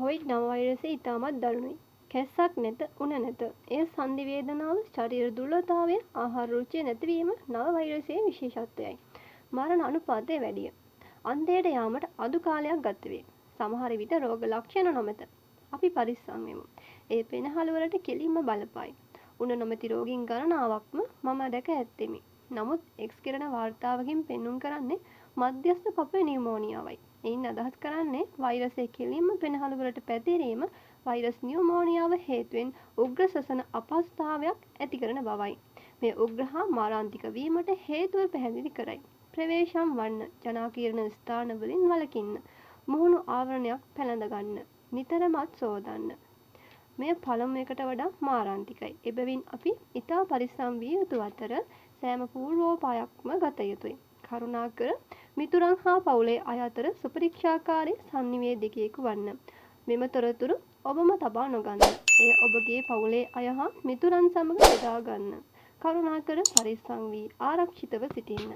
කොවිඩ්-9 වෛරසය ඉතාමත් දරුණුයි. කැස්සක් නැත, උණ නැත. එය සන්ධි වේදනාව, ශරීර දුර්වලතාවය, ආහාර රුචිය නැතිවීම නව වෛරසයේ විශේෂත්වයයි. මරණ අනුපාතය වැඩිය. අන්තයට යාමට අඩු කාලයක් ගත වේ. සමහර විට රෝග ලක්ෂණ නොමැත. අපි පරිස්සම් වෙමු. ඒ පෙනහළුවලට කෙලින්ම බලපායි. උණ නොමැති රෝගීන් ගණනාවක්ම මම දැක ඇත්තෙමි. නමුත් එක්ස් කෙරෙන වාර්තාවකින් පෙන්නුම් කරන්නේ මධ්‍යස්ථ පපුවේ නියුමෝනියාවයි. එයින් අදහස් කරන්නේ වෛරසය කෙලින්ම පෙනහළුවලට පැතිරීම වෛරස් නියුමෝනියාව හේතුවෙන් උග්‍ර ශ්වසන අපහසුතාවයක් ඇති කරන බවයි. මේ උග්‍ර හා මාරාන්තික වීමට හේතුව පැහැදිලි කරයි. ප්‍රවේශම් වන්න, ජනාකීර්ණ ස්ථානවලින් වළකින්න, මුහුණු ආවරණයක් පැළඳ ගන්න, නිතරම අත් සෝදන්න. මෙය පළමු එකට වඩා මාරාන්තිකයි. එබැවින් අපි ඉතා පරිස්සම් විය යුතු අතර සෑම පූර්වෝපායක්ම ගත යුතුයි. කරුණාකර මිතුරන් හා පවුලේ අය අතර සුපරීක්ෂාකාරී සංනිවේදකයෙකු වන්න. මෙම තොරතුරු ඔබම තබා නොගන්න. එය ඔබගේ පවුලේ අය හා මිතුරන් සමග බෙදා ගන්න. කරුණාකර පරිස්සම් වී ආරක්ෂිතව සිටින්න.